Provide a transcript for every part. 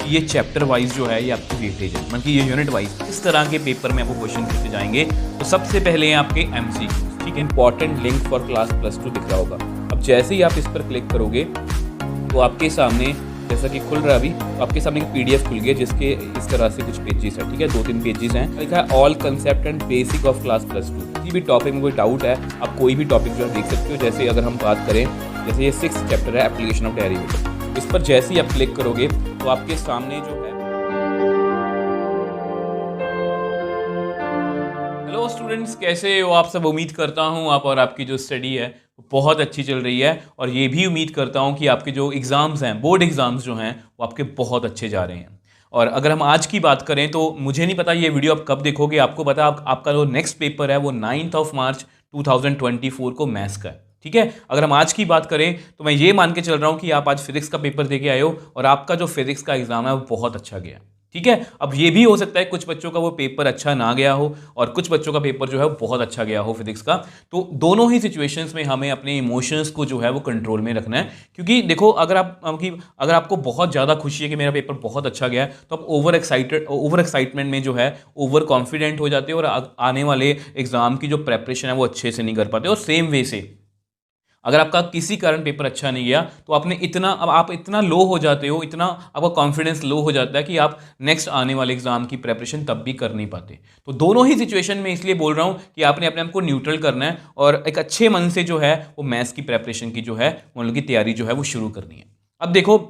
कि ये chapter wise जो है ये आपकी वेटेज है, मतलब कि ये यूनिट वाइज इस तरह के पेपर में आपको क्वेश्चन पूछे जाएंगे। तो सबसे पहले हैं आपके एमसीक्यू, ठीक है। इंपॉर्टेंट लिंक फॉर क्लास +2 दिख रहा होगा। अब जैसे ही आप इस पर क्लिक करोगे तो आपके सामने जैसा कि खुल रहा है अभी, तो आपके सामने एक पीडीएफ खुल गया जिसके इस तरह से कुछ पेजेस है, ठीक है, 2-3 पेजेस हैं। लिखा है all concept and basic of class +2। किसी भी टॉपिक में कोई डाउट है आप कोई भी टॉपिक जो है देख सकते हो। जैसे अगर हम बात करें, जैसे ये 6th चैप्टर है एप्लीकेशन ऑफ डेरिवेटिव, इस पर जैसे ही आप क्लिक करोगे तो आपके सामने जो है, हेलो स्टूडेंट्स, कैसे हो आप सब। उम्मीद करता हूँ आप और आपकी जो स्टडी है बहुत अच्छी चल रही है, और ये भी उम्मीद करता हूँ कि आपके जो एग्ज़ाम्स हैं, बोर्ड एग्ज़ाम्स जो हैं वो आपके बहुत अच्छे जा रहे हैं। और अगर हम आज की बात करें तो मुझे नहीं पता ये वीडियो आप कब देखोगे, आपको पता आपका जो नेक्स्ट पेपर है वो 9 मार्च 2024 को मैथ्स का है, ठीक है। अगर हम आज की बात करें तो मैं ये मान के चल रहा हूँ कि आप आज फिजिक्स का पेपर दे के आए हो और आपका जो फिजिक्स का एग्ज़ाम है वो बहुत अच्छा गया, ठीक है। अब ये भी हो सकता है कुछ बच्चों का वो पेपर अच्छा ना गया हो और कुछ बच्चों का पेपर जो है वो बहुत अच्छा गया हो फिजिक्स का। तो दोनों ही सिचुएशंस में हमें अपने इमोशंस को जो है वो कंट्रोल में रखना है, क्योंकि देखो अगर आपको बहुत ज़्यादा खुशी है कि मेरा पेपर बहुत अच्छा गया है तो आप ओवर एक्साइटमेंट में जो है ओवर कॉन्फिडेंट हो जाते हो और आने वाले एग्जाम की जो प्रेपरेशन है वो अच्छे से नहीं कर पाते। और सेम वे से अगर आपका किसी कारण पेपर अच्छा नहीं गया तो आप इतना लो हो जाते हो, इतना आपका कॉन्फिडेंस लो हो जाता है कि आप नेक्स्ट आने वाले एग्जाम की प्रेपरेशन तब भी कर नहीं पाते। तो दोनों ही सिचुएशन में इसलिए बोल रहा हूँ कि आपने अपने आप को न्यूट्रल करना है और एक अच्छे मन से जो है वो मैथ्स की प्रेपरेशन की जो है मतलब की तैयारी जो है वो शुरू करनी है। अब देखो,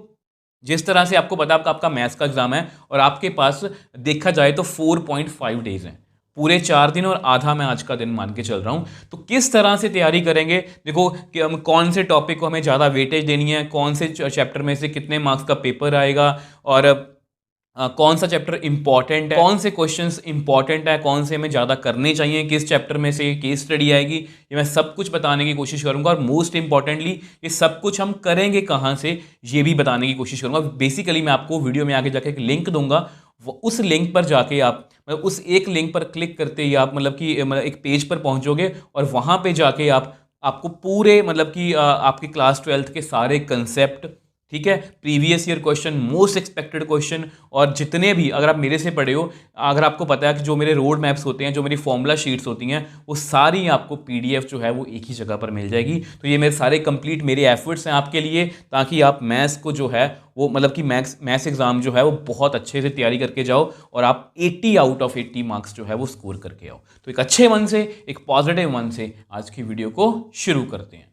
जिस तरह से आपको पता आपका मैथ्स का एग्जाम है और आपके पास देखा जाए तो 4.5 डेज हैं, पूरे 4 दिन और आधा मैं आज का दिन मान के चल रहा हूं। तो किस तरह से तैयारी करेंगे, देखो कि हम कौन से टॉपिक को हमें ज़्यादा वेटेज देनी है, कौन से चैप्टर में से कितने मार्क्स का पेपर आएगा, और कौन सा चैप्टर इंपॉर्टेंट है, कौन से क्वेश्चंस इंपॉर्टेंट है, कौन से हमें ज़्यादा करने चाहिए, किस चैप्टर में से केस स्टडी आएगी, ये मैं सब कुछ बताने की कोशिश करूंगा। और मोस्ट इंपॉर्टेंटली ये सब कुछ हम करेंगे कहाँ से ये भी बताने की कोशिश करूंगा। बेसिकली मैं आपको वीडियो में आगे जाके एक लिंक दूंगा, वो उस लिंक पर जाके आप मतलब उस एक लिंक पर क्लिक करते ही आप मतलब कि एक पेज पर पहुंचोगे और वहाँ पे जाके आपको पूरे मतलब कि आपकी क्लास 12th के सारे कंसेप्ट, ठीक है, previous year question, most expected question, और जितने भी अगर आप मेरे से पढ़े हो, अगर आपको पता है कि जो मेरे रोड मैप्स होते हैं, जो मेरी फॉर्मूला शीट्स होती हैं, वो सारी आपको पीडीएफ जो है वो एक ही जगह पर मिल जाएगी। तो ये मेरे सारे कंप्लीट मेरे एफर्ट्स हैं आपके लिए, ताकि आप मैथ्स को जो है वो मतलब कि मैथ्स एग्जाम जो है वो बहुत अच्छे से तैयारी करके जाओ और आप 80 आउट ऑफ 80 मार्क्स जो है वो स्कोर करके आओ। तो एक अच्छे मन से, एक पॉजिटिव मन से आज की वीडियो को शुरू करते हैं।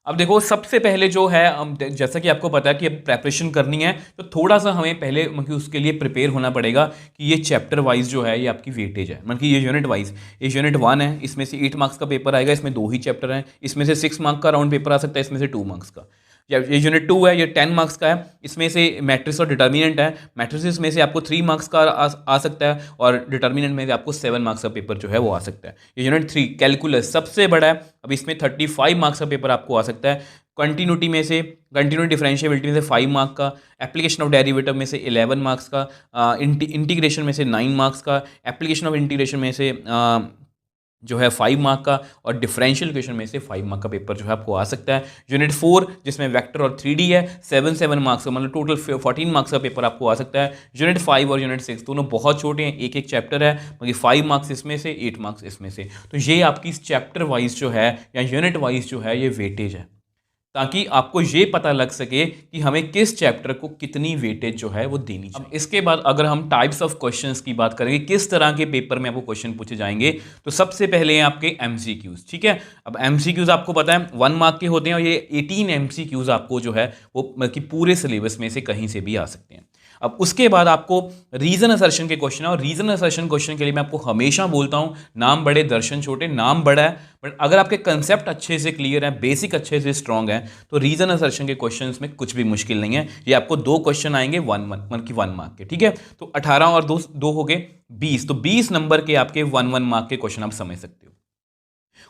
अब देखो, सबसे पहले जो है जैसा कि आपको पता है कि अब प्रेपरेशन करनी है तो थोड़ा सा हमें पहले मतलब उसके लिए प्रिपेयर होना पड़ेगा कि ये चैप्टर वाइज जो है ये आपकी वेटेज है, मतलब कि ये यूनिट वाइज, ये यूनिट 1 है, इसमें से 8 मार्क्स का पेपर आएगा, इसमें 2 ही चैप्टर हैं, इसमें से 6 मार्क्स का राउंड पेपर आ सकता है, इसमें से 2 मार्क्स का। ये यूनिट 2 है, ये 10 मार्क्स का है, इसमें से मैट्रिक्स और डिटर्मिनेंट है, मैट्रिक्स में से आपको 3 मार्क्स का आ सकता है और डिटर्मिनेंट में से आपको 7 मार्क्स का पेपर जो है वो आ सकता है। ये यूनिट 3 कैलकुलस सबसे बड़ा है, अब इसमें 35 मार्क्स का पेपर आपको आ सकता है। कंटिन्यूटी डिफरेंशिएबिलिटी में से 5 मार्क्स का, एप्लीकेशन ऑफ डेरिवेटिव में से 11 मार्क्स का, इंटीग्रेशन में से 9 मार्क्स का, एप्लीकेशन ऑफ इंटीग्रेशन में से जो है 5 मार्क का, और डिफरेंशियल इक्वेशन में से 5 मार्क का पेपर जो है आपको आ सकता है। यूनिट 4 जिसमें वेक्टर और 3D है, 7 मार्क्स का, मतलब टोटल 14 मार्क्स का पेपर आपको आ सकता है। यूनिट 5 और यूनिट 6 दोनों बहुत छोटे हैं, एक एक चैप्टर है, मतलब 5 मार्क्स इसमें से, 8 मार्क्स इसमें से। तो ये आपकी चैप्टर वाइज जो है या यूनिट वाइज जो है ये वेटेज है, ताकि आपको ये पता लग सके कि हमें किस चैप्टर को कितनी वेटेज जो है वो देनी चाहिए। अब इसके बाद अगर हम टाइप्स ऑफ क्वेश्चंस की बात करेंगे, किस तरह के पेपर में आपको क्वेश्चन पूछे जाएंगे, तो सबसे पहले हैं आपके एमसीक्यूज, ठीक है। अब एमसीक्यूज आपको पता है 1 मार्क के होते हैं और ये 18 एमसीक्यूज आपको जो है वो मतलब कि पूरे सिलेबस में से कहीं से भी आ सकते हैं। अब उसके बाद आपको रीजन असर्शन के क्वेश्चन है, और रीजन असर्शन क्वेश्चन के लिए मैं आपको हमेशा बोलता हूं, नाम बड़े दर्शन छोटे। नाम बड़ा है बट अगर आपके कंसेप्ट अच्छे से क्लियर है, बेसिक अच्छे से स्ट्रांग है, तो रीजन असर्शन के क्वेश्चंस में कुछ भी मुश्किल नहीं है। ये आपको 2 क्वेश्चन आएंगे 1 मार्क के, ठीक है। तो 18 और 2 हो गए 20, तो 20 नंबर के आपके 1 मार्क के क्वेश्चन आप समझ सकते हो।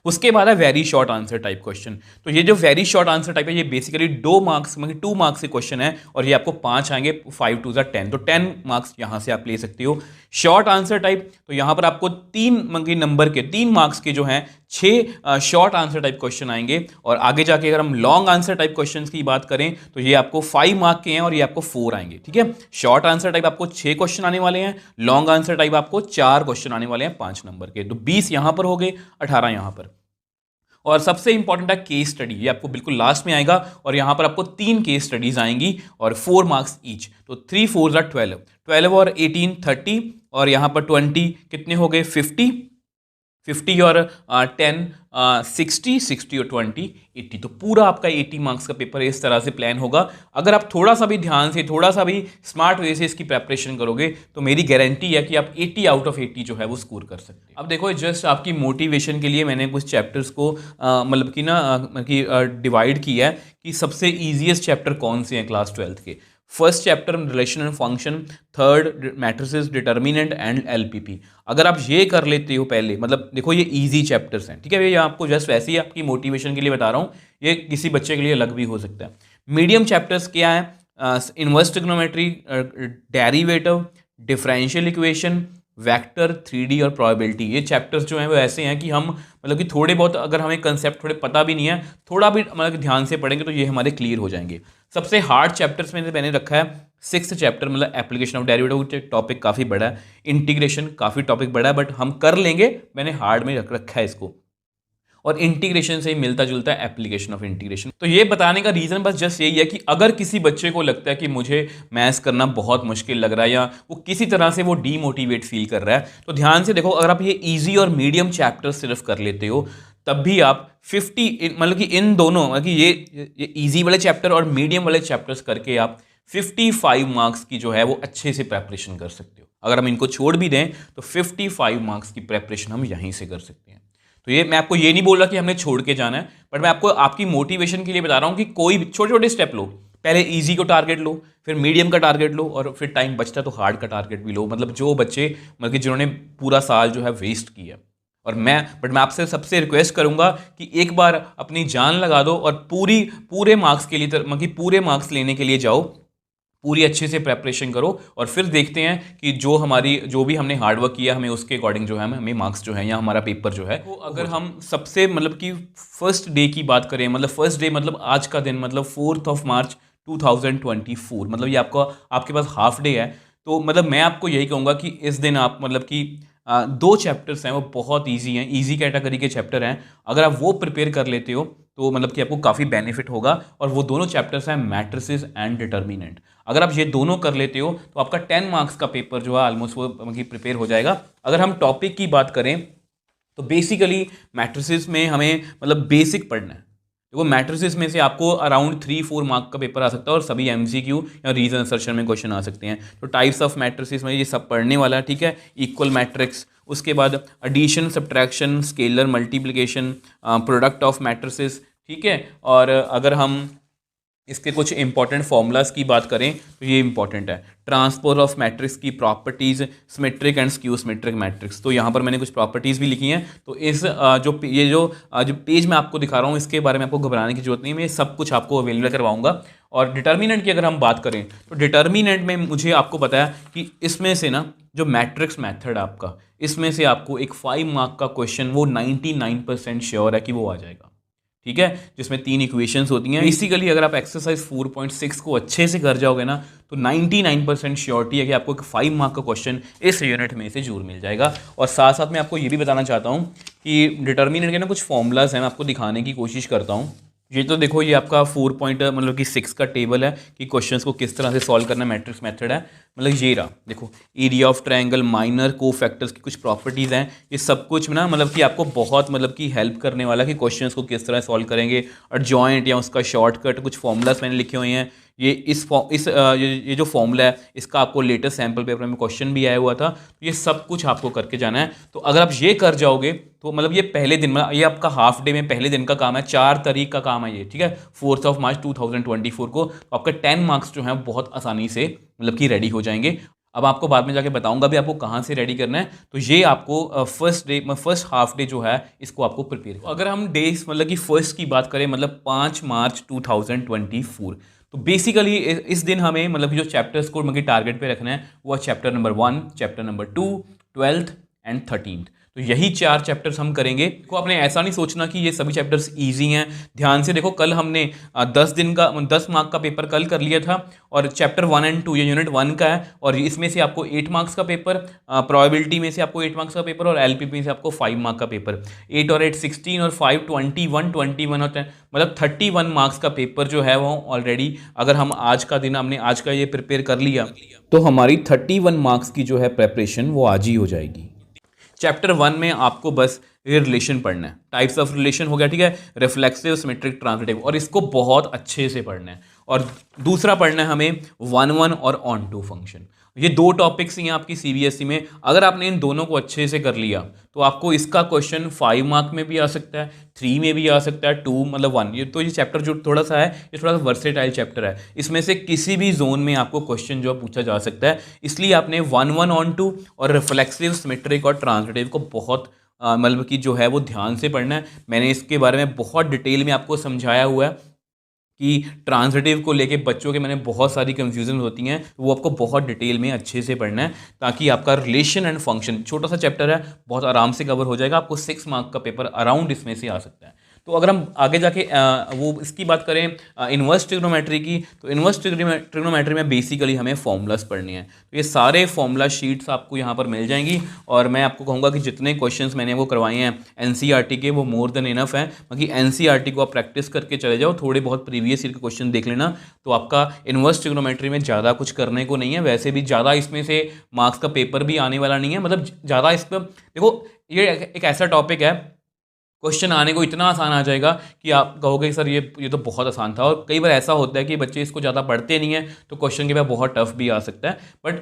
उसके बाद है very short answer type question. तो ये जो वेरी शॉर्ट आंसर टाइप है ये बेसिकली 2 मार्क्स मतलब 2 मार्क्स के क्वेश्चन है, और ये आपको 5 आएंगे, 5 2 10, तो 10 मार्क्स यहां से आप ले सकते हो। शॉर्ट आंसर टाइप, तो यहां पर आपको 3 नंबर के 3 मार्क्स के जो हैं 6 शॉर्ट आंसर टाइप क्वेश्चन आएंगे, और आगे जाके अगर हम लॉन्ग आंसर टाइप क्वेश्चंस की बात करें तो ये आपको 5 मार्क के हैं और ये आपको 4 आएंगे, ठीक है। शॉर्ट आंसर टाइप आपको 6 क्वेश्चन आने वाले हैं, लॉन्ग आंसर टाइप आपको 4 क्वेश्चन आने वाले हैं 5 नंबर के। तो 20 यहां पर हो गए, 18 यहां पर। और सबसे इंपॉर्टेंट है केस स्टडी, ये आपको बिल्कुल लास्ट में आएगा, और यहां पर आपको 3 केस स्टडीज आएंगी और 4 मार्क्स ईच। तो 3 4 12, 12 और 18 30, और यहां पर 20 कितने हो गए 50, 50 और 10 60, 60 और 20 80। तो पूरा आपका 80 मार्क्स का पेपर इस तरह से प्लान होगा। अगर आप थोड़ा सा भी ध्यान से, थोड़ा सा भी स्मार्ट वे से इसकी प्रेपरेशन करोगे तो मेरी गारंटी है कि आप 80 आउट ऑफ 80 जो है वो स्कोर कर सकते हैं। अब देखो, जस्ट आपकी मोटिवेशन के लिए मैंने कुछ चैप्टर्स को मतलब कि डिवाइड किया है कि सबसे ईजिएस्ट चैप्टर कौन से हैं क्लास 12th के। First chapter relation and function, third matrices, determinant and LPP. अगर आप ये कर लेते हो पहले, मतलब देखो ये इजी चैप्टर्स हैं, ठीक है। ये आपको जस्ट वैसे ही आपकी मोटिवेशन के लिए बता रहा हूँ, ये किसी बच्चे के लिए अलग भी हो सकता है। मीडियम चैप्टर्स क्या है? Inverse trigonometry, derivative, differential equation, vector, 3D और प्रोबेबिलिटी। ये चैप्टर्स जो हैं वो ऐसे हैं कि हम मतलब कि थोड़े बहुत अगर हमें कंसेप्ट थोड़े पता भी नहीं है, थोड़ा भी मतलब ध्यान से पढ़ेंगे तो ये हमारे क्लियर हो जाएंगे। सबसे हार्ड चैप्टर्स में मैंने रखा है 6th चैप्टर, मतलब एप्लीकेशन ऑफ डेरिवेटिव। टॉपिक काफ़ी बड़ा है, इंटीग्रेशन काफ़ी टॉपिक बड़ा है, बट हम कर लेंगे, मैंने हार्ड में रखा है इसको। और इंटीग्रेशन से ही मिलता जुलता है एप्लीकेशन ऑफ इंटीग्रेशन। तो ये बताने का रीजन बस जस्ट यही है कि अगर किसी बच्चे को लगता है कि मुझे मैथ्स करना बहुत मुश्किल लग रहा है, या वो किसी तरह से वो डीमोटिवेट फील कर रहा है, तो ध्यान से देखो, अगर आप ये इजी और मीडियम चैप्टर सिर्फ कर लेते हो तब भी आप 50 मतलब कि इन दोनों, मतलब कि ये इजी वाले चैप्टर और मीडियम वाले चैप्टर्स करके आप 55 मार्क्स की जो है वो अच्छे से प्रेपरेशन कर सकते हो। अगर हम इनको छोड़ भी दें तो 55 मार्क्स की प्रेपरेशन हम यहीं से कर सकते हैं। तो ये मैं आपको ये नहीं बोल रहा कि हमने छोड़ के जाना है, बट मैं आपको आपकी मोटिवेशन के लिए बता रहा हूँ कि कोई भी छोटे छोटे स्टेप लो। पहले इजी को टारगेट लो, फिर मीडियम का टारगेट लो, और फिर टाइम बचता है तो हार्ड का टारगेट भी लो। मतलब जो बच्चे मतलब कि जिन्होंने पूरा साल जो है वेस्ट किया, और मैं आपसे सबसे रिक्वेस्ट करूंगा कि एक बार अपनी जान लगा दो और पूरे मार्क्स के लिए, मतलब कि पूरे मार्क्स लेने के लिए जाओ, पूरी अच्छे से प्रेपरेशन करो, और फिर देखते हैं कि जो भी हमने हार्डवर्क किया हमें उसके अकॉर्डिंग जो है हमें मार्क्स जो है या हमारा पेपर जो है। तो अगर हम सबसे मतलब कि फर्स्ट डे की बात करें, मतलब फर्स्ट डे मतलब आज का दिन, मतलब 4 मार्च 2024, मतलब ये आपके पास हाफ डे है। तो मतलब मैं आपको यही कहूँगा कि इस दिन आप मतलब कि 2 चैप्टर्स हैं वो बहुत ईजी हैं, ईजी कैटेगरी के चैप्टर हैं। अगर आप वो प्रिपेयर कर लेते हो तो मतलब कि आपको काफ़ी बेनिफिट होगा। और वो दोनों चैप्टर्स हैं मैट्रिसेस एंड डिटर्मिनेंट। अगर आप ये दोनों कर लेते हो तो आपका 10 मार्क्स का पेपर जो है ऑलमोस्ट वो मतलब प्रिपेयर हो जाएगा। अगर हम टॉपिक की बात करें तो बेसिकली मैट्रिसेस में हमें मतलब बेसिक पढ़ना है। देखो मैट्रिसेस में से आपको अराउंड 3-4 मार्क का पेपर आ सकता है, और सभी एमसीक्यू या रीजन असर्शन में क्वेश्चन आ सकते हैं। तो टाइप्स ऑफ मैट्रिसेस में ये सब पढ़ने वाला है, ठीक है। इक्वल मैट्रिक्स, उसके बाद addition, subtraction, scalar multiplication, product of matrices, ठीक है। और अगर हम इसके कुछ इंपॉर्टेंट फॉर्मूलाज की बात करें तो ये इंपॉर्टेंट है। ट्रांसपोज ऑफ मैट्रिक्स की properties, symmetric and skew symmetric matrix. तो यहाँ पर मैंने कुछ प्रॉपर्टीज भी लिखी हैं। तो इस जो पेज मैं आपको दिखा रहा हूँ इसके बारे में आपको घबराने की जरूरत नहीं है, मैं सब कुछ आपको अवेलेबल करवाऊंगा। और डिटर्मिनेंट की अगर हम बात करें तो डिटर्मिनेंट में मुझे आपको पता है कि इसमें से ना जो मैट्रिक्स मेथड आपका, इसमें से आपको एक 5 मार्क का क्वेश्चन वो 99% श्योर है कि वो आ जाएगा, ठीक है। जिसमें 3 इक्वेशंस होती हैं। बेसिकली अगर आप एक्सरसाइज 4.6 को अच्छे से कर जाओगे ना तो 99% श्योरिटी है कि आपको एक 5 मार्क का क्वेश्चन इस यूनिट में से जरूर मिल जाएगा। और साथ साथ मैं आपको ये भी बताना चाहता हूँ कि डिटर्मिनेंट के ना कुछ फॉर्मूलाज हैं, मैं आपको दिखाने की कोशिश करता हूँ। ये तो देखो, ये आपका 4.6 का टेबल है कि क्वेश्चंस को किस तरह से सॉल्व करना, मैट्रिक्स मेथड है। मतलब ये रहा, देखो area of triangle, minor cofactors की कुछ प्रॉपर्टीज़ हैं। ये सब कुछ ना मतलब कि आपको बहुत मतलब कि हेल्प करने वाला कि क्वेश्चंस को किस तरह सॉल्व करेंगे। और जॉइंट या उसका शॉर्टकट, कुछ फॉर्मूलाज मैंने लिखे हुए हैं। ये जो फॉर्मूला है इसका आपको लेटेस्ट सैम्पल पेपर में क्वेश्चन भी आया हुआ था। तो ये सब कुछ आपको करके जाना है। तो अगर आप ये कर जाओगे तो मतलब ये पहले दिन, मतलब ये आपका हाफ डे में पहले दिन का काम है, 4 तारीख का काम है ये, ठीक है, 4 मार्च 2024 को। तो आपका 10 मार्क्स जो है बहुत आसानी से मतलब कि रेडी हो जाएंगे। अब आपको बाद में जाके बताऊंगा भी आपको कहाँ से रेडी करना है। तो ये आपको फर्स्ट हाफ डे जो है इसको आपको प्रिपेयर। अगर हम डेज मतलब कि फर्स्ट की बात करें, मतलब 5 मार्च 2024, तो बेसिकली इस दिन हमें मतलब कि जो चैप्टर्स को मतलब टारगेट पे रखना है वो chapter number 1, chapter number 2, 12th and 13th। तो यही 4 चैप्टर्स हम करेंगे। को आपने ऐसा नहीं सोचना कि ये सभी चैप्टर्स ईजी हैं। ध्यान से देखो, कल हमने 10 मार्क का पेपर कल कर लिया था, और चैप्टर 1 एंड 2 ये यूनिट 1 का है, और इसमें से आपको 8 मार्क्स का पेपर, प्रोबेबिलिटी में से आपको 8 मार्क्स का पेपर, और एलपीपी में से आपको 5 मार्क का पेपर। 8 और 8 16 और 5 21 और 10, मतलब 31 मार्क्स का पेपर जो है वो ऑलरेडी, अगर हम हमने आज का ये प्रिपेयर कर लिया तो हमारी 31 मार्क्स की जो है प्रेपरेशन वो आज ही हो जाएगी। चैप्टर 1 में आपको बस ये रिलेशन पढ़ना है, टाइप्स ऑफ रिलेशन हो गया, ठीक है, रिफ्लेक्सिव, सिमेट्रिक, ट्रांजिटिव, और इसको बहुत अच्छे से पढ़ना है। और दूसरा पढ़ना है हमें 1-1 और ऑन टू फंक्शन। ये 2 टॉपिक्स ही हैं आपकी सीबीएसई में। अगर आपने इन दोनों को अच्छे से कर लिया तो आपको इसका क्वेश्चन 5 मार्क में भी आ सकता है, 3 में भी आ सकता है, 2 मतलब 1। ये चैप्टर जो थोड़ा सा है, ये थोड़ा सा वर्सेटाइल चैप्टर है। इसमें से किसी भी जोन में आपको क्वेश्चन जो पूछा जा सकता है, इसलिए आपने 1-1 ऑन टू और रिफ्लेक्सिव, सिमेट्रिक और ट्रांजिटिव को बहुत मतलब कि जो है वो ध्यान से पढ़ना है। मैंने इसके बारे में बहुत डिटेल में आपको समझाया हुआ है कि ट्रांजिटिव को लेके बच्चों के मैंने बहुत सारी कंफ्यूजन होती हैं, तो वो आपको बहुत डिटेल में अच्छे से पढ़ना है, ताकि आपका रिलेशन एंड फंक्शन, छोटा सा चैप्टर है, बहुत आराम से कवर हो जाएगा। आपको 6 मार्क का पेपर अराउंड इसमें से आ सकता है। तो अगर हम आगे जाके वो इसकी बात करें इन्वर्स ट्रिग्नोमेट्री की, तो इन्वर्स ट्रिग्नोमेट्री में बेसिकली हमें फॉर्मूलाज पढ़ने हैं। तो ये सारे फॉर्मूला शीट्स आपको यहाँ पर मिल जाएंगी, और मैं आपको कहूँगा कि जितने क्वेश्चंस मैंने वो करवाए हैं एनसीईआरटी के, वो मोर देन इनफ है। बाकी एनसीईआरटी को आप प्रैक्टिस करके चले जाओ, थोड़े बहुत प्रीवियस ईयर के क्वेश्चन देख लेना, तो आपका इन्वर्स ट्रिग्नोमेट्री में ज़्यादा कुछ करने को नहीं है। वैसे भी ज़्यादा इसमें से मार्क्स का पेपर भी आने वाला नहीं है, मतलब ज़्यादा इस पर देखो, ये एक ऐसा टॉपिक है, क्वेश्चन आने को इतना आसान आ जाएगा कि आप कहोगे सर ये तो बहुत आसान था। और कई बार ऐसा होता है कि बच्चे इसको ज़्यादा पढ़ते नहीं हैं, तो क्वेश्चन के बाद बहुत टफ भी आ सकता है। बट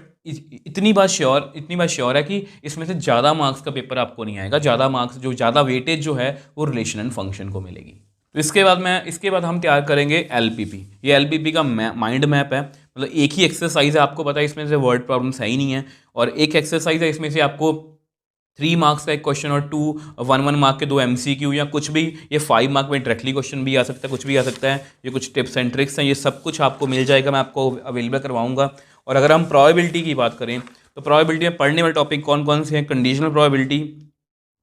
इतनी बात श्योर है कि इसमें से ज़्यादा मार्क्स का पेपर आपको नहीं आएगा। ज़्यादा मार्क्स, जो ज़्यादा वेटेज जो है वो रिलेशन एंड फंक्शन को मिलेगी। तो इसके बाद हम तैयार करेंगे एलपीपी। ये एलपीपी का माइंड मैप है, मतलब एक ही एक्सरसाइज है, आपको पता है इसमें से वर्ड प्रॉब्लम्स है ही नहीं है, और एक एक्सरसाइज है, इसमें से आपको 3 मार्क्स का एक क्वेश्चन और 1 मार्क के 2 एमसीक्यू या कुछ भी। ये 5 मार्क में डायरेक्टली क्वेश्चन भी आ सकता है, कुछ भी आ सकता है। ये कुछ टिप्स एंड ट्रिक्स हैं, ये सब कुछ आपको मिल जाएगा, मैं आपको अवेलेबल करवाऊंगा। और अगर हम प्रोबेबिलिटी की बात करें, तो प्रोबेबिलिटी में पढ़ने वाले टॉपिक कौन कौन से हैं? कंडीशनल प्रोबेबिलिटी,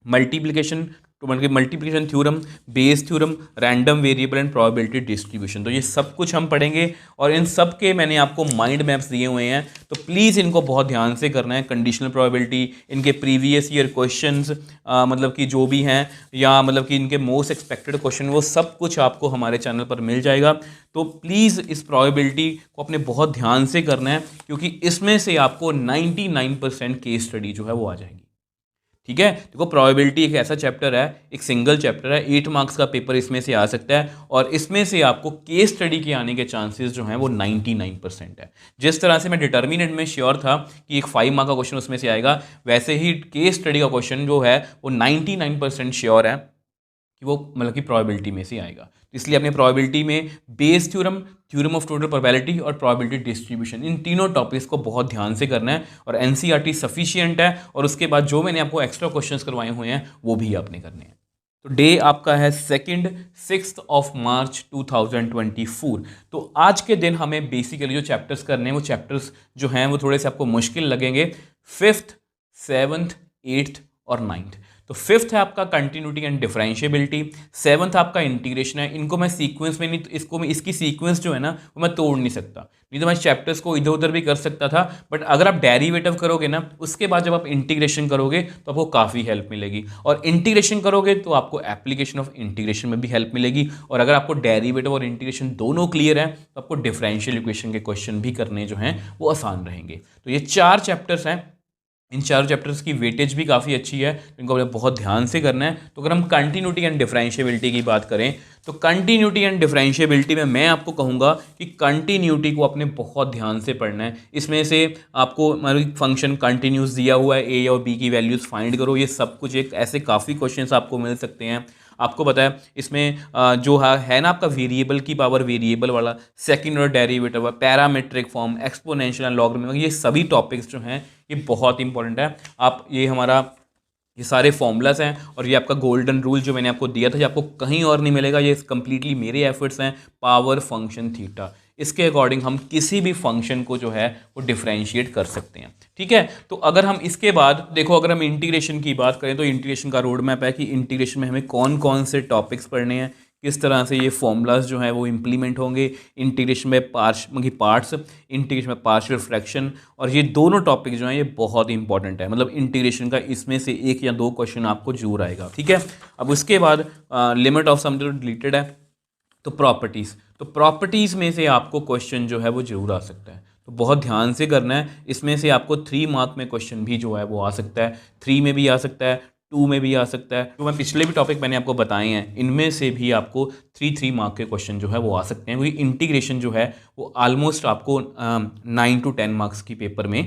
मल्टीप्लिकेशन, तो मतलब multiplication theorem, Bayes theorem, random variable and probability distribution. तो ये सब कुछ हम पढ़ेंगे, और इन सब के मैंने आपको माइंड मैप्स दिए हुए हैं, तो प्लीज़ इनको बहुत ध्यान से करना है। कंडीशनल प्रोबेबिलिटी, इनके प्रीवियस ईयर क्वेश्चंस, मतलब कि जो भी हैं, या मतलब कि इनके मोस्ट एक्सपेक्टेड क्वेश्चन, वो सब कुछ आपको हमारे चैनल पर मिल जाएगा। तो प्लीज़ इस प्रोबेबिलिटी को अपने बहुत ध्यान से करना है, क्योंकि इसमें से आपको 99% केस स्टडी जो है वो आ जाएगी। ठीक है, देखो प्रोबेबिलिटी एक ऐसा चैप्टर है, एक सिंगल चैप्टर है, 8 मार्क्स का पेपर इसमें से आ सकता है, और इसमें से आपको केस स्टडी के आने के चांसेस जो हैं वो 99% है। जिस तरह से मैं डिटर्मिनेंट में श्योर था कि एक 5 मार्क का क्वेश्चन उसमें से आएगा, वैसे ही केस स्टडी का क्वेश्चन जो है वो 99% श्योर है कि वो मतलब कि प्रोबेबिलिटी में से आएगा। तो इसलिए अपने प्रोबेबिलिटी में Bayes theorem, theorem of total probability और प्रोबेबिलिटी डिस्ट्रीब्यूशन, इन तीनों टॉपिक्स को बहुत ध्यान से करना है, और एनसीईआरटी सफिशिएंट है, और उसके बाद जो मैंने आपको एक्स्ट्रा क्वेश्चंस करवाए हुए हैं वो भी आपने करने हैं। तो डे आपका है 6 मार्च 2024। तो आज के दिन हमें बेसिकली जो चैप्टर्स करने हैं, वो चैप्टर्स जो हैं वो थोड़े से आपको मुश्किल लगेंगे, 5th, 7th, 8th और 9th। तो 5th है आपका कंटिन्यूटी एंड डिफरेंशिएबिलिटी, 7th आपका इंटीग्रेशन है। इनको मैं सीक्वेंस में नहीं, इसकी सीक्वेंस जो है ना वो मैं तोड़ नहीं सकता, नहीं तो मैं चैप्टर्स को इधर उधर भी कर सकता था। बट अगर आप डेरिवेटिव करोगे ना, उसके बाद जब आप इंटीग्रेशन करोगे तो आपको काफ़ी हेल्प मिलेगी, और इंटीग्रेशन करोगे तो आपको एप्लीकेशन ऑफ इंटीग्रेशन में भी हेल्प मिलेगी। और अगर आपको डेरिवेटिव और इंटीग्रेशन दोनों क्लियर है तो आपको डिफरेंशियल इक्वेशन के क्वेश्चन भी करने जो हैं वो आसान रहेंगे। तो ये 4 चैप्टर्स हैं, इन 4 चैप्टर्स की वेटेज भी काफ़ी अच्छी है, इनको बहुत ध्यान से करना है। तो अगर हम कंटिन्यूटी एंड डिफरेंशिएबिलिटी की बात करें, तो कंटिन्यूटी एंड डिफरेंशिएबिलिटी में मैं आपको कहूँगा कि कंटिन्यूटी को आपने बहुत ध्यान से पढ़ना है। इसमें से आपको फंक्शन कंटिन्यूस दिया हुआ है, ए और बी की वैल्यूज़ फाइंड करो, ये सब कुछ एक ऐसे काफ़ी क्वेश्चंस आपको मिल सकते हैं। आपको पता है इसमें जो है ना आपका वेरिएबल की पावर वेरिएबल वाला, second order derivative, parametric form, exponential and logarithm, ये सभी टॉपिक्स जो हैं ये बहुत इंपॉर्टेंट है। आप ये सारे फॉर्मूलाज हैं, और ये आपका गोल्डन रूल जो मैंने आपको दिया था, ये आपको कहीं और नहीं मिलेगा, ये कम्प्लीटली मेरे एफर्ट्स हैं, पावर फंक्शन थीटा। इसके अकॉर्डिंग हम किसी भी फंक्शन को जो है वो डिफरेंशिएट कर सकते हैं। ठीक है, तो अगर हम इसके बाद देखो, अगर हम इंटीग्रेशन की बात करें तो इंटीग्रेशन का रोड मैप है कि इंटीग्रेशन में हमें कौन कौन से टॉपिक्स पढ़ने हैं, किस तरह से ये फॉर्मूलाज जो हैं वो इम्प्लीमेंट होंगे, इंटीग्रेशन में पार्ट्स, इंटीग्रेशन में पार्शियल फ्रैक्शन, और ये दोनों टॉपिक जो हैं ये बहुत ही इंपॉर्टेंट है। मतलब इंटीग्रेशन का इसमें से 1 या 2 क्वेश्चन आपको जरूर आएगा। ठीक है, अब उसके बाद लिमिट ऑफ सम डिलीटेड है, तो प्रॉपर्टीज़ में से आपको क्वेश्चन जो है वो जरूर आ सकता है, तो बहुत ध्यान से करना है। इसमें से आपको 3 मार्क में क्वेश्चन भी जो है वो आ सकता है, 3 में भी आ सकता है, 2 में भी आ सकता है। जो मैं पिछले भी टॉपिक मैंने आपको बताए हैं, इनमें से भी आपको 3 मार्क के क्वेश्चन जो है वो आ सकते हैं, क्योंकि इंटीग्रेशन जो है वो ऑलमोस्ट आपको 9 to 10 मार्क्स की पेपर में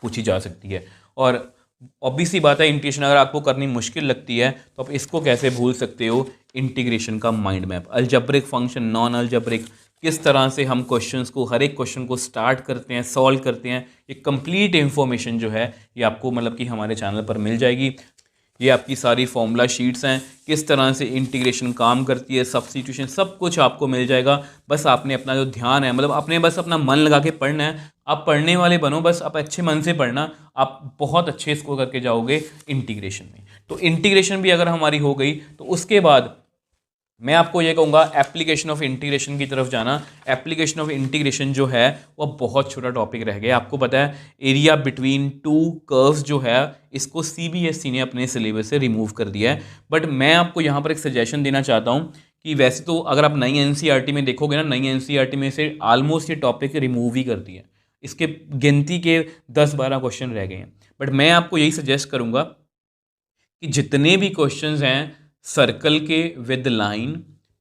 पूछी जा सकती है। और ऑब्वियसली बात है, इंटीग्रेशन अगर आपको करनी मुश्किल लगती है तो आप इसको कैसे भूल सकते हो, इंटीग्रेशन का mind map, algebraic function, non algebraic, किस तरह से हम क्वेश्चंस को, हर एक क्वेश्चन को स्टार्ट करते हैं, सॉल्व करते हैं, ये कंप्लीट इन्फॉर्मेशन जो है ये आपको मतलब कि हमारे चैनल पर मिल जाएगी। ये आपकी सारी फॉर्मूला शीट्स हैं, किस तरह से इंटीग्रेशन काम करती है, सब्स्टिट्यूशन, सब कुछ आपको मिल जाएगा। बस आपने अपना जो ध्यान है, मतलब आपने बस अपना मन लगा के पढ़ना है। आप पढ़ने वाले बनो, बस आप अच्छे मन से पढ़ना, आप बहुत अच्छे स्कोर करके जाओगे इंटीग्रेशन में। तो इंटीग्रेशन भी अगर हमारी हो गई तो उसके बाद मैं आपको ये कहूँगा एप्लीकेशन ऑफ इंटीग्रेशन की तरफ जाना। एप्लीकेशन ऑफ इंटीग्रेशन जो है वो बहुत छोटा टॉपिक रह गया। आपको पता है एरिया बिटवीन 2 कर्व्स जो है इसको CBSE ने अपने सिलेबस से रिमूव कर दिया है। बट मैं आपको यहाँ पर एक सजेशन देना चाहता हूँ कि वैसे तो अगर आप नई NCERT में देखोगे ना, नई NCERT में से ऑलमोस्ट ये टॉपिक रिमूव ही कर दिया, इसके गिनती के 10-12 क्वेश्चन रह गए हैं। बट मैं आपको यही सजेस्ट करूँगा कि जितने भी क्वेश्चंस हैं सर्कल के विद लाइन,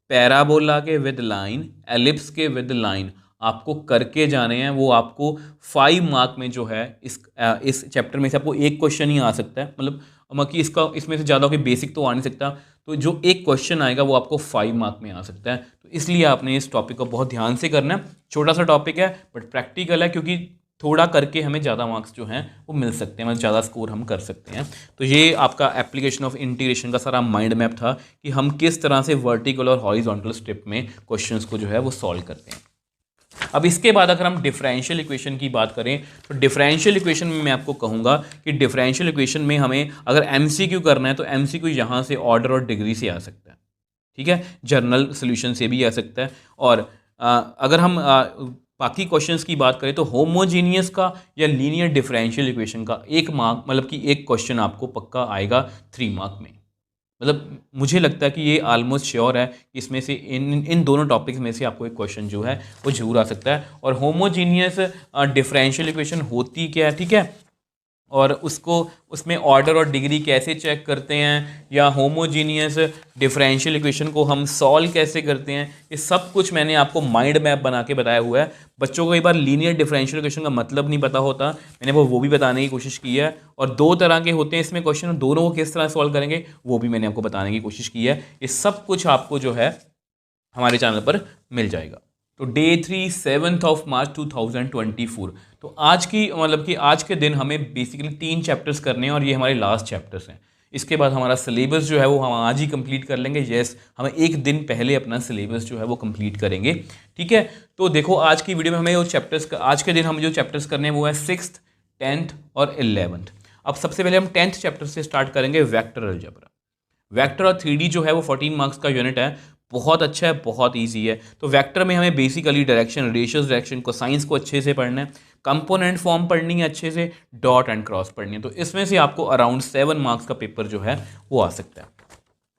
पैराबोला के विद लाइन, एलिप्स के विद लाइन, आपको करके जाने हैं। वो आपको 5 मार्क में जो है इस चैप्टर में से आपको एक क्वेश्चन ही आ सकता है, मतलब कि इसमें से ज़्यादा कोई बेसिक तो आ नहीं सकता, तो जो एक क्वेश्चन आएगा वो आपको 5 मार्क में आ सकता है। तो इसलिए आपने इस टॉपिक को बहुत ध्यान से करना है। छोटा सा टॉपिक है बट प्रैक्टिकल है, क्योंकि थोड़ा करके हमें ज़्यादा मार्क्स जो हैं वो मिल सकते हैं, मतलब ज़्यादा स्कोर हम कर सकते हैं। तो ये आपका एप्लीकेशन ऑफ इंटीग्रेशन का सारा माइंड मैप था कि हम किस तरह से वर्टिकल और हॉरिजॉन्टल स्टेप में क्वेश्चंस को जो है वो सॉल्व करते हैं। अब इसके बाद अगर हम डिफरेंशियल इक्वेशन की बात करें तो डिफरेंशियल इक्वेशन में मैं आपको कहूँगा कि डिफरेंशियल इक्वेशन में हमें अगर MCQ करना है तो MCQ यहाँ से ऑर्डर और डिग्री से आ सकता है। ठीक है, जर्नल सोल्यूशन से भी आ सकता है। और अगर हम बाकी क्वेश्चंस की बात करें तो होमोजीनियस का या लीनियर डिफरेंशियल इक्वेशन का 1 मार्क, मतलब कि एक क्वेश्चन आपको पक्का आएगा 3 मार्क में। मतलब मुझे लगता है कि ये ऑलमोस्ट श्योर है कि इसमें से इन दोनों टॉपिक्स में से आपको एक क्वेश्चन जो है वो जरूर आ सकता है। और होमोजीनियस डिफरेंशियल इक्वेशन होती क्या है, ठीक है, और उसमें ऑर्डर और डिग्री कैसे चेक करते हैं, या होमोजीनियस डिफरेंशियल इक्वेशन को हम सॉल्व कैसे करते हैं, ये सब कुछ मैंने आपको माइंड मैप बना के बताया हुआ है। बच्चों को कई बार लीनियर डिफरेंशियल इक्वेशन का मतलब नहीं पता होता, मैंने वो भी बताने की कोशिश की है। और 2 तरह के होते हैं इसमें क्वेश्चन, दोनों को किस तरह सॉल्व करेंगे वो भी मैंने आपको बताने की कोशिश की है। ये सब कुछ आपको जो है हमारे चैनल पर मिल जाएगा। तो डे 3 7 मार्च 2024, तो आज की मतलब कि आज के दिन हमें बेसिकली 3 चैप्टर्स करने हैं और ये हमारे लास्ट चैप्टर्स हैं। इसके बाद हमारा सिलेबस जो है वो हम आज ही कंप्लीट कर लेंगे। यस, हमें एक दिन पहले अपना सिलेबस जो है वो कंप्लीट करेंगे। ठीक है, तो देखो आज की वीडियो में हमें वो चैप्टर्स, आज के दिन हम जो चैप्टर्स करने हैं वो है 6th, 10th और 11th। अब सबसे पहले हम 10th चैप्टर से स्टार्ट करेंगे, वेक्टर अलजेब्रा। वेक्टर और 3D जो है वो 14 मार्क्स का यूनिट है, बहुत अच्छा है, बहुत इजी है। तो वेक्टर में हमें basically direction, ratios, direction, cosines को अच्छे से पढ़ना है, कंपोनेंट फॉर्म पढ़नी है अच्छे से, डॉट एंड क्रॉस पढ़नी है। तो इसमें से आपको अराउंड 7 मार्क्स का पेपर जो है वो आ सकता है।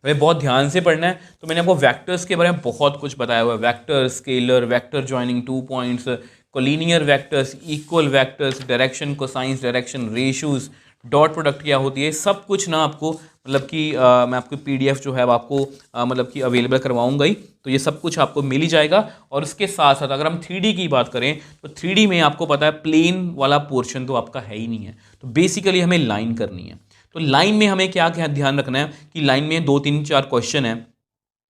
हमें बहुत ध्यान से पढ़ना है। तो मैंने आपको वेक्टर्स के बारे में बहुत कुछ बताया हुआ है, vector, scalar, vector joining 2 points, collinear vectors, equal vectors, direction, cosines, direction, ratios, dot product क्या होती है, सब कुछ ना आपको मतलब कि मैं आपको PDF जो है आपको मतलब कि अवेलेबल करवाऊंगा ही, तो ये सब कुछ आपको मिल ही जाएगा। और इसके साथ साथ अगर हम 3D की बात करें तो 3D में आपको पता है प्लेन वाला पोर्शन तो आपका है ही नहीं है, तो बेसिकली हमें लाइन करनी है। तो लाइन में हमें क्या क्या ध्यान रखना है कि लाइन में 2 3 4 क्वेश्चन है।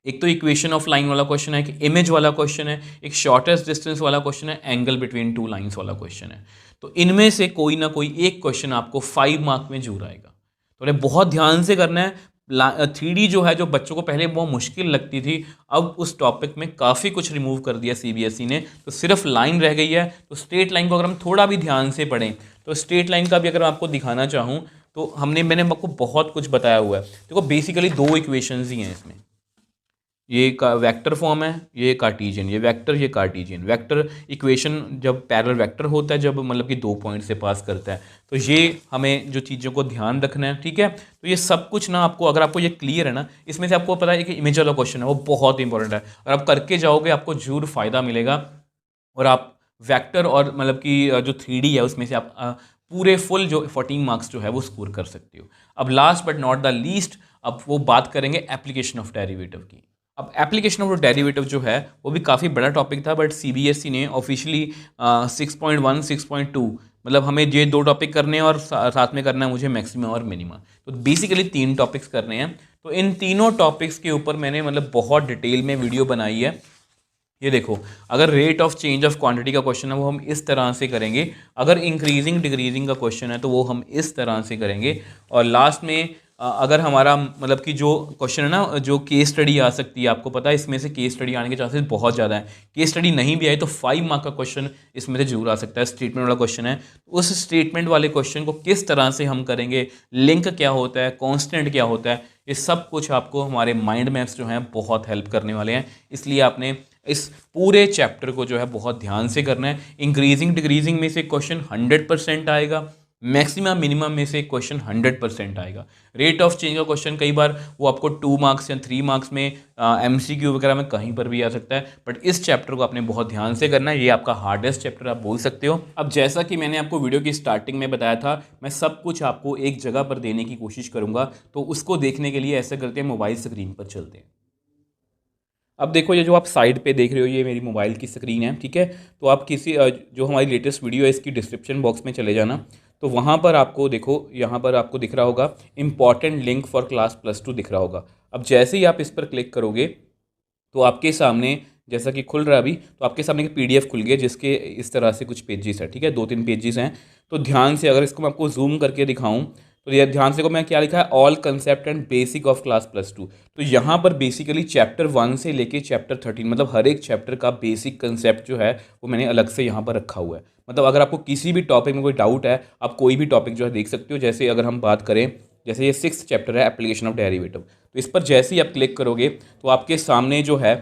एक तो इक्वेशन ऑफ लाइन वाला क्वेश्चन है, एक इमेज वाला क्वेश्चन है, एक शॉर्टेस्ट डिस्टेंस वाला क्वेश्चन है, एंगल बिटवीन 2 लाइंस वाला क्वेश्चन है। तो इनमें से कोई ना कोई एक क्वेश्चन आपको 5 मार्क में जरूर आएगा। तो उन्हें बहुत ध्यान से करना है, 3D जो है, जो बच्चों को पहले बहुत मुश्किल लगती थी, अब उस टॉपिक में काफ़ी कुछ रिमूव कर दिया सीबीएसई ने, तो सिर्फ लाइन रह गई है। तो स्ट्रेट लाइन को अगर हम थोड़ा भी ध्यान से पढ़ें, तो स्ट्रेट लाइन का भी अगर आपको दिखाना चाहूँ तो मैंने आपको बहुत कुछ बताया हुआ है। देखो बेसिकली दो इक्वेशंस ही हैं इसमें, ये का वेक्टर फॉर्म है, ये कार्टीजियन, ये वेक्टर, ये कार्टीजियन। वेक्टर इक्वेशन जब पैरेलल वेक्टर होता है, जब मतलब कि 2 पॉइंट से पास करता है, तो ये हमें जो चीज़ों को ध्यान रखना है, ठीक है। तो ये सब कुछ ना आपको, अगर आपको ये क्लियर है ना, इसमें से आपको पता है कि इमेज वाला क्वेश्चन है वो बहुत इंपॉर्टेंट है, और आप करके जाओगे आपको जरूर फायदा मिलेगा, और आप वेक्टर और मतलब कि जो 3D है उसमें से आप पूरे फुल जो 14 मार्क्स जो है वो स्कोर कर सकते हो। अब last but not the least, अब वो बात करेंगे एप्लीकेशन ऑफ डेरिवेटिव की। अब एप्लीकेशन ऑफ डेरिवेटिव जो है वो भी काफ़ी बड़ा टॉपिक था, बट सीबीएसई ने ऑफिशियली 6.1 6.2 मतलब हमें ये 2 टॉपिक करने हैं, और साथ में करना है मुझे मैक्सिमम और मिनिमम। तो बेसिकली 3 टॉपिक्स करने हैं। तो इन तीनों टॉपिक्स के ऊपर मैंने मतलब बहुत डिटेल में वीडियो बनाई है। ये देखो, अगर rate of change of quantity का क्वेश्चन है वो हम इस तरह से करेंगे, अगर इंक्रीजिंग डिक्रीजिंग का क्वेश्चन है तो वो हम इस तरह से करेंगे, और लास्ट में अगर हमारा मतलब कि जो क्वेश्चन है ना, जो केस स्टडी आ सकती है, आपको पता है इसमें से केस स्टडी आने के चांसेस बहुत ज़्यादा है। केस स्टडी नहीं भी आई तो 5 मार्क का क्वेश्चन इसमें से जरूर आ सकता है। स्टेटमेंट वाला क्वेश्चन है, उस स्टेटमेंट वाले क्वेश्चन को किस तरह से हम करेंगे, लिंक क्या होता है, कॉन्स्टेंट क्या होता है, ये सब कुछ आपको हमारे माइंड मैप्स जो हैं बहुत हेल्प करने वाले हैं। इसलिए आपने इस पूरे चैप्टर को जो है बहुत ध्यान से करना है। इंक्रीजिंग डिक्रीजिंग में से क्वेश्चन 100% आएगा, मैक्सिमम मिनिमम में से क्वेश्चन 100% आएगा। रेट ऑफ चेंज का क्वेश्चन कई बार वो आपको 2 मार्क्स या 3 मार्क्स में एमसीक्यू वगैरह में कहीं पर भी आ सकता है, बट इस चैप्टर को आपने बहुत ध्यान से करना है। ये आपका हार्डेस्ट चैप्टर आप बोल सकते हो। अब जैसा कि मैंने आपको वीडियो की स्टार्टिंग में बताया था, मैं सब कुछ आपको एक जगह पर देने की कोशिश करूंगा, तो उसको देखने के लिए ऐसा करते हैं, मोबाइल स्क्रीन पर चलते हैं। अब देखो, ये जो आप साइड पे देख रहे हो ये मेरी मोबाइल की स्क्रीन है, ठीक है। तो आप किसी जो हमारी लेटेस्ट वीडियो है इसकी डिस्क्रिप्शन बॉक्स में चले जाना, तो वहाँ पर आपको देखो, यहाँ पर आपको दिख रहा होगा इंपॉर्टेंट लिंक फॉर क्लास +2 दिख रहा होगा। अब जैसे ही आप इस पर क्लिक करोगे तो आपके सामने जैसा कि खुल रहा है अभी, तो आपके सामने एक PDF खुल गया जिसके इस तरह से कुछ पेजेस है, ठीक है, 2-3 पेजेस हैं। तो ध्यान से अगर इसको मैं आपको जूम करके दिखाऊं, तो ये ध्यान से को मैं क्या लिखा है, all concept and basic of class +2। तो यहाँ पर बेसिकली चैप्टर 1 से लेके चैप्टर 13 मतलब हर एक चैप्टर का बेसिक कंसेप्ट जो है वो मैंने अलग से यहाँ पर रखा हुआ है। मतलब अगर आपको किसी भी टॉपिक में कोई डाउट है, आप कोई भी टॉपिक जो है देख सकते हो। जैसे अगर हम बात करें, जैसे ये 6th चैप्टर है एप्लीकेशन ऑफ डेरिवेटिव, तो इस पर जैसे ही आप क्लिक करोगे तो आपके सामने जो है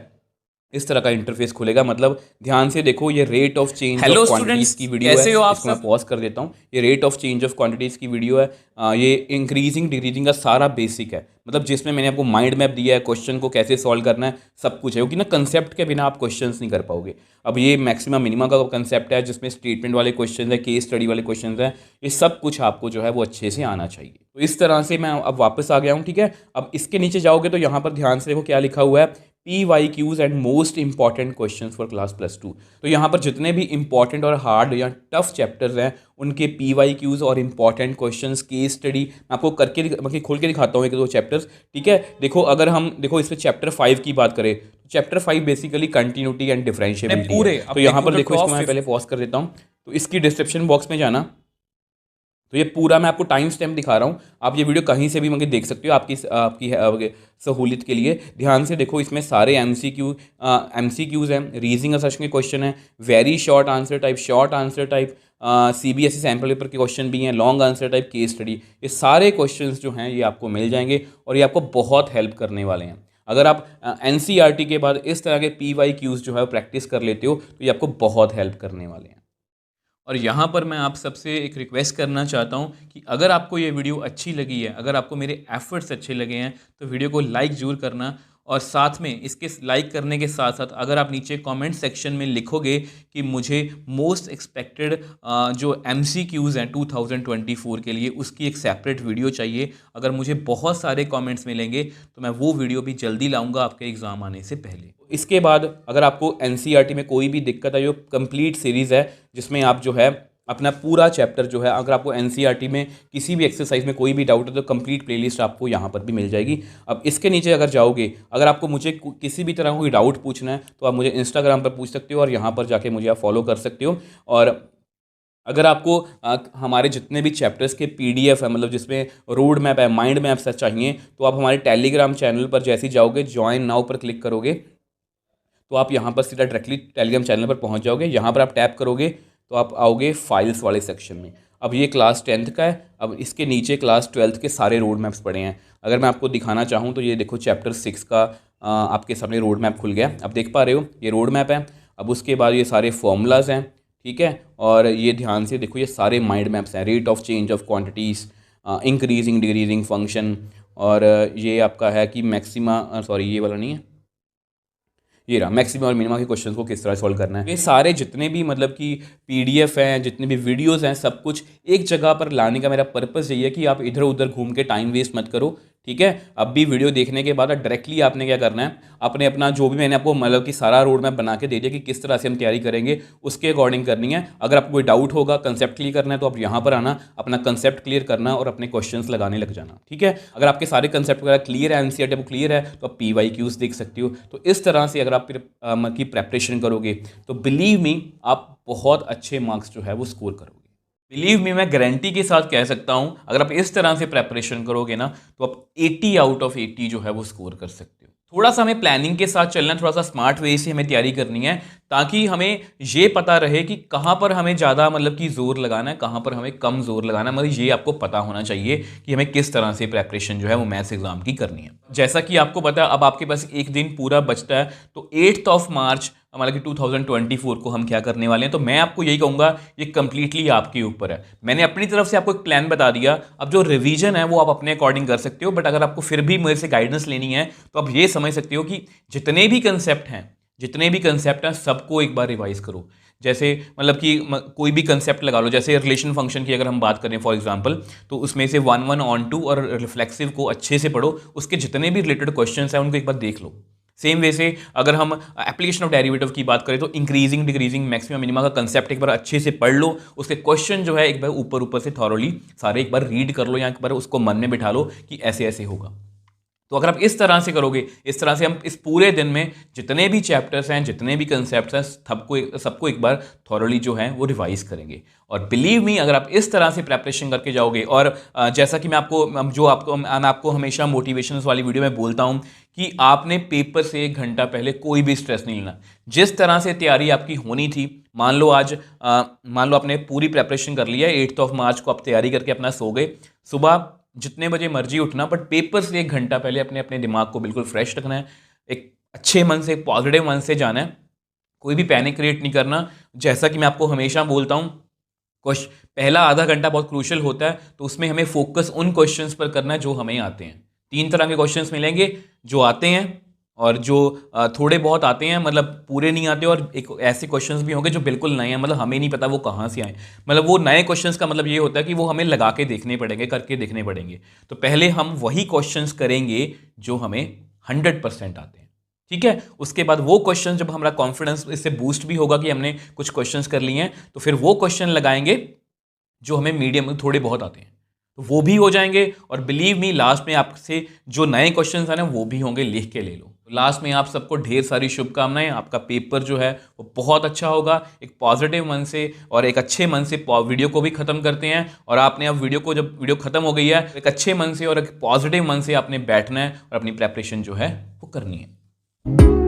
इस तरह का इंटरफेस खुलेगा। मतलब ध्यान से देखो, ये rate of change of quantities की वीडियो है, इसको मैं पॉज कर देता हूँ। ये rate of change of quantities की वीडियो है। ये इंक्रीजिंग डिक्रीजिंग का सारा बेसिक है, मतलब जिसमें मैंने आपको माइंड मैप दिया है, क्वेश्चन को कैसे सॉल्व करना है, सब कुछ है, क्योंकि ना कंसेप्ट के बिना आप क्वेश्चंस नहीं कर पाओगे। अब ये मैक्सिमम मिनिमम का कंसेप्ट है जिसमें स्टेटमेंट वाले क्वेश्चन है, केस स्टडी वाले क्वेश्चन हैं, ये सब कुछ आपको जो है वो अच्छे से आना चाहिए। तो इस तरह से मैं अब वापस आ गया हूँ, ठीक है। अब इसके नीचे जाओगे तो यहाँ पर ध्यान से देखो क्या लिखा हुआ है, PYQs and most important question for class +2। तो यहाँ पर जितने भी इंपॉर्टेंट और हार्ड या टफ चैप्टर्स हैं उनके PYQs और इंपॉर्टेंट क्वेश्चंस, केस स्टडी मैं आपको करके मतलब खोल के दिखाता हूँ 1-2 चैप्टर्स, ठीक है। देखो, अगर हम देखो इसमें चैप्टर 5 की बात करें, तो chapter 5 basically continuity and differentiability पूरे। तो यहाँ पर देखो, इसको मैं पहले पॉज कर देता हूँ, तो इसकी डिस्क्रिप्शन बॉक्स में जाना, तो ये पूरा मैं आपको टाइम स्टैम्प दिखा रहा हूँ। आप ये वीडियो कहीं से भी मुझे देख सकते हो, आपकी सहूलियत के लिए। ध्यान से देखो, इसमें सारे MCQs हैं, रीजनिंग असर्शन के क्वेश्चन हैं, very short answer type, short answer type, CBSE sample paper के क्वेश्चन भी हैं, long answer type, case study. ये सारे क्वेश्चंस जो हैं ये आपको मिल जाएंगे और ये आपको बहुत हेल्प करने वाले हैं। अगर आप NCERT के बाद इस तरह के PYQs जो है प्रैक्टिस कर लेते हो तो ये आपको बहुत हेल्प करने वाले हैं। और यहाँ पर मैं आप सबसे एक रिक्वेस्ट करना चाहता हूँ कि अगर आपको ये वीडियो अच्छी लगी है, अगर आपको मेरे एफर्ट्स अच्छे लगे हैं, तो वीडियो को लाइक ज़रूर करना। और साथ में इसके लाइक करने के साथ साथ अगर आप नीचे कमेंट सेक्शन में लिखोगे कि मुझे मोस्ट एक्सपेक्टेड जो MCQs हैं 2024 के लिए उसकी एक सेपरेट वीडियो चाहिए, अगर मुझे बहुत सारे कमेंट्स मिलेंगे तो मैं वो वीडियो भी जल्दी लाऊंगा आपके एग्ज़ाम आने से पहले। इसके बाद अगर आपको NCERT में कोई भी दिक्कत है, जो कंप्लीट सीरीज़ है जिसमें आप जो है अपना पूरा चैप्टर जो है, अगर आपको NCERT में किसी भी एक्सरसाइज में कोई भी डाउट है तो कंप्लीट प्लेलिस्ट आपको यहाँ पर भी मिल जाएगी। अब इसके नीचे अगर जाओगे, अगर आपको मुझे किसी भी तरह कोई डाउट पूछना है तो आप मुझे इंस्टाग्राम पर पूछ सकते हो और यहाँ पर जाके मुझे आप फॉलो कर सकते हो। और अगर आपको हमारे जितने भी चैप्टर्स के PDF है, मतलब जिसमें रोड मैप है, माइंड मैप्स है चाहिए, तो आप हमारे टेलीग्राम चैनल पर जैसे ही जाओगे, ज्वाइन नाउ पर क्लिक करोगे तो आप यहाँ पर सीधा डायरेक्टली टेलीग्राम चैनल पर पहुँच जाओगे। यहाँ पर आप टैप करोगे तो आप आओगे फाइल्स वाले सेक्शन में। अब ये क्लास 10th का है, अब इसके नीचे क्लास 12th के सारे रोड मैप्स पड़े हैं। अगर मैं आपको दिखाना चाहूँ तो ये देखो चैप्टर 6 का आपके सामने रोड मैप खुल गया। अब देख पा रहे हो ये रोड मैप है। अब उसके बाद ये सारे फॉर्मूलाज हैं, ठीक है, और ये ध्यान से देखो ये सारे माइंड मैप्स हैं। Rate of change of quantities, increasing decreasing function, और ये आपका है कि मैक्सिमा, सॉरी ये वाला नहीं है, ये रहा मैक्सिमम और मिनिमम के क्वेश्चन को किस तरह सॉल्व करना है। ये सारे जितने भी मतलब कि PDF हैं, जितने भी वीडियोस हैं, सब कुछ एक जगह पर लाने का मेरा पर्पस यही है कि आप इधर उधर घूम के टाइम वेस्ट मत करो, ठीक है। अब भी वीडियो देखने के बाद डायरेक्टली आपने क्या करना है, अपने अपना जो भी मैंने आपको मतलब कि सारा रोड मैप बना के दे दिया कि किस तरह से हम तैयारी करेंगे, उसके अकॉर्डिंग करनी है। अगर आपको कोई डाउट होगा, कंसेप्ट क्लियर करना है, तो आप यहाँ पर आना, अपना कंसेप्ट क्लियर करना और अपने क्वेश्चंस लगाने लग जाना, ठीक है। अगर आपके सारे कंसेप्ट वगैरह क्लियर है, NCERT आपको क्लियर है, तो आप PYQs देख सकते हो। तो इस तरह से अगर आप की प्रेपरेशन करोगे तो बिलीव मी आप बहुत अच्छे मार्क्स जो है वो स्कोर करोगे। बिलीव मी, मैं गारंटी के साथ कह सकता हूं, अगर आप इस तरह से प्रेपरेशन करोगे ना तो आप 80 आउट ऑफ 80 जो है वो स्कोर कर सकते हो। थोड़ा सा हमें प्लानिंग के साथ चलना है, थोड़ा सा स्मार्ट वे से हमें तैयारी करनी है, ताकि हमें ये पता रहे कि कहाँ पर हमें ज़्यादा मतलब कि जोर लगाना है, कहाँ पर हमें कम जोर लगाना है। मतलब ये आपको पता होना चाहिए कि हमें किस तरह से प्रेपरेशन जो है वो मैथ्स एग्जाम की करनी है। जैसा कि आपको पता है अब आपके पास एक दिन पूरा बचता है, तो 8 मार्च मतलब कि 2024 को हम क्या करने वाले हैं। तो मैं आपको यही कहूँगा, ये कंप्लीटली आपके ऊपर है। मैंने अपनी तरफ से आपको एक प्लान बता दिया, अब जो रिवीजन है वो आप अपने अकॉर्डिंग कर सकते हो, बट अगर आपको फिर भी मेरे से गाइडेंस लेनी है तो आप ये समझ सकते हो कि जितने भी कंसेप्ट हैं सबको एक बार रिवाइज करो। जैसे मतलब कि कोई भी कंसेप्ट लगा लो, जैसे रिलेशन फंक्शन की अगर हम बात करें फॉर एग्जांपल, तो उसमें से 1 1 ऑन 2 और रिफ्लेक्सिव को अच्छे से पढ़ो, उसके जितने भी रिलेटेड क्वेश्चंस हैं उनको एक बार देख लो। सेम वे से अगर हम एप्लीकेशन ऑफ डेरिवेटिव की बात करें तो इंक्रीजिंग डिक्रीजिंग मैक्सिमम मिनिमा का कंसेप्ट एक बार अच्छे से पढ़ लो, उसके क्वेश्चन जो है एक बार ऊपर से थॉरोली सारे एक बार रीड कर लो, या एक बार उसको मन में बिठा लो कि ऐसे ऐसे होगा। तो अगर आप इस तरह से करोगे, इस तरह से हम इस पूरे दिन में जितने भी चैप्टर्स हैं, जितने भी कंसेप्ट्स हैं, सबको एक बार थॉरली जो है वो रिवाइज करेंगे। और बिलीव मी, अगर आप इस तरह से प्रेपरेशन करके जाओगे, और जैसा कि मैं आपको हमेशा मोटिवेशन वाली वीडियो में बोलता हूं कि आपने पेपर से 1 घंटा पहले कोई भी स्ट्रेस नहीं लेना। जिस तरह से तैयारी आपकी होनी थी, मान लो आपने पूरी प्रेपरेशन कर लिया है, 8 मार्च को आप तैयारी करके अपना सो गए, सुबह जितने बजे मर्जी उठना, बट पेपर से 1 घंटा पहले अपने दिमाग को बिल्कुल फ्रेश रखना है, एक अच्छे मन से, पॉजिटिव मन से जाना है, कोई भी पैनिक क्रिएट नहीं करना। जैसा कि मैं आपको हमेशा बोलता हूँ, पहला आधा घंटा बहुत क्रूशियल होता है, तो उसमें हमें फोकस उन क्वेश्चंस पर करना है जो हमें आते हैं। 3 तरह के क्वेश्चंस मिलेंगे, जो आते हैं और जो थोड़े बहुत आते हैं, मतलब पूरे नहीं आते, और एक ऐसे क्वेश्चंस भी होंगे जो बिल्कुल नए हैं, मतलब हमें नहीं पता वो कहाँ से आए। मतलब वो नए क्वेश्चंस का मतलब ये होता है कि वो हमें लगा के देखने पड़ेंगे, करके देखने पड़ेंगे। तो पहले हम वही क्वेश्चंस करेंगे जो हमें 100% आते हैं, ठीक है। उसके बाद वो क्वेश्चन, जब हमारा कॉन्फिडेंस इससे बूस्ट भी होगा कि हमने कुछ क्वेश्चंस कर लिए हैं, तो फिर वो क्वेश्चन लगाएंगे जो हमें मीडियम थोड़े बहुत आते हैं, तो वो भी हो जाएंगे। और बिलीव मी, लास्ट में आपसे जो नए क्वेश्चंस आने वो भी होंगे, लिख के ले लो। तो लास्ट में आप सबको ढेर सारी शुभकामनाएं। आपका पेपर जो है वो बहुत अच्छा होगा। एक पॉजिटिव मन से और एक अच्छे मन से वीडियो को भी खत्म करते हैं, और आपने अब जब वीडियो खत्म हो गई है, एक अच्छे मन से और एक पॉजिटिव मन से आपने बैठना है और अपनी प्रेपरेशन जो है वो करनी है।